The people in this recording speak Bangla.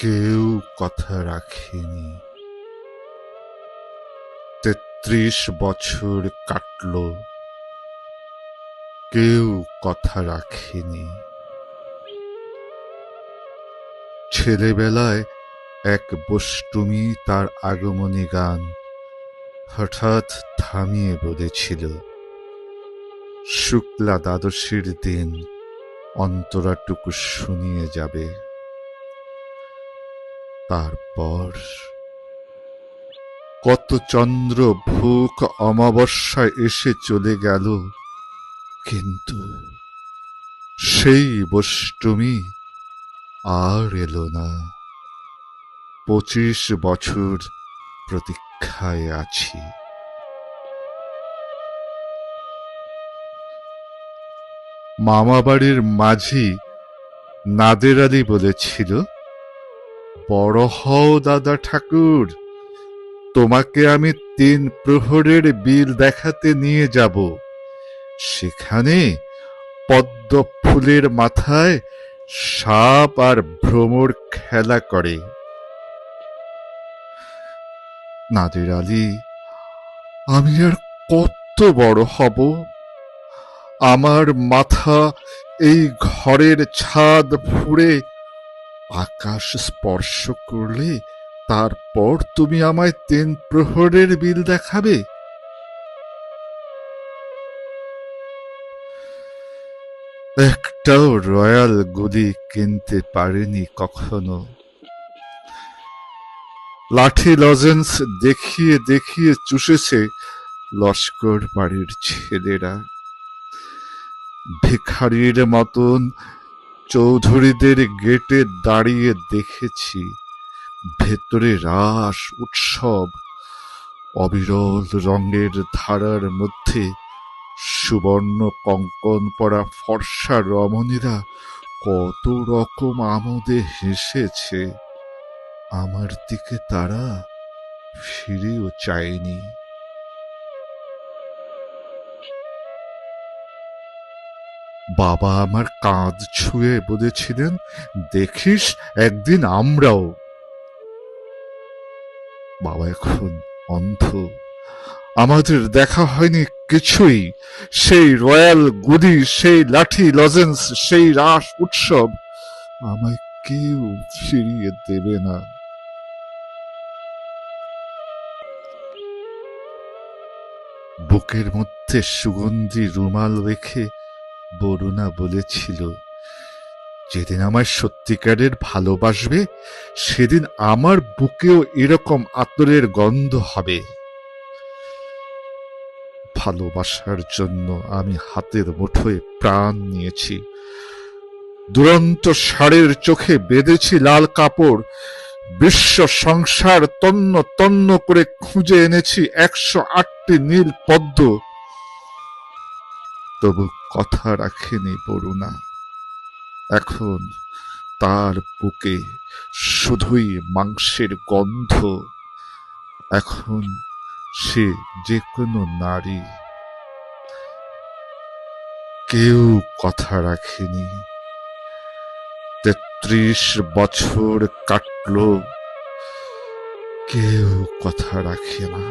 কেউ কথা রাখেনি। ৩৩ বছর কাটল, কেউ কথা রাখেনি। ছেলেবেলায় এক বষ্টমী তার আগমনী গান হঠাৎ থামিয়ে বলেছিল, শুক্লা দ্বাদশীর দিন অন্তরাটুকু শুনিয়ে যাবে। তারপর কত চন্দ্র ভূক অমাবস্যায় এসে চলে গেল, কিন্তু সেই বষ্টমী আর এলো না। ২৫ বছর প্রতীক্ষায় আছি। মামাবাড়ির মাঝি নাদের আলী বলেছিল, বড় হও দাদা ঠাকুর, তোমাকে আমি ৩ প্রহরের বিল দেখাতে নিয়ে যাব। সেখানে পদ্ম ফুলের মাথায় সাপ আর ভ্রমর খেলা করে। নাদের আলী, আমি আর কত বড় হব? আমার মাথা এই ঘরের ছাদ ফুঁড়ে আকাশ স্পর্শ করলে তারপর তুমি আমায় ৩ প্রহরের বিল দেখাবে? একটাও রয়্যাল গুলি কিনতে পারেনি কখনো। লাঠি লজেন্স দেখিয়ে দেখিয়ে চুষেছে লস্কর বাড়ির ছেলেরা। ভিখারির মতন চৌধুরীদের গেটে দাঁড়িয়ে দেখেছি ভেতরে রাস উৎসব। অবিরল রঙের ধারার মধ্যে সুবর্ণ কঙ্কন পরা ফর্সা রমণীরা কত রকম আমোদে হেসেছে। আমার দিকে তারা ফিরেও চায়নি। বাবা আমার কাঁধ ছুঁয়ে বলেছিলেন, দেখিস একদিন আমরাও। বাবা এখন অন্ধ, আমাদের দেখা হয়নি কিছুই। সেই রয়্যাল গুলি, সেই লাঠি লজেন্স, সেই রাস উৎসব আমায় কেউ ফিরিয়ে দেবে না। বুকের মধ্যে সুগন্ধি রুমাল রেখে বরুণা বলেছিল, যেদিন আমায় সত্যিকারের ভালোবাসবে সেদিন আমার বুকেও এরকম আতরের গন্ধ হবে। ভালোবাসার জন্য আমি হাতের মুঠোয় প্রাণ নিয়েছি। দুরন্ত ষাঁড়ের চোখে বেঁধেছি লাল কাপড়। বিশ্ব সংসার তন্ন তন্ন করে খুঁজে এনেছি ১০৮টি নীল পদ্ম। তবু কথা রাখেনি বরুণা। এখন তার বুকে শুধুই মাংসের গন্ধ। এখন সে যে কোনো নারী। কেউ কথা রাখেনি। ৩৩ বছর কাটল, কেউ কথা রাখে না।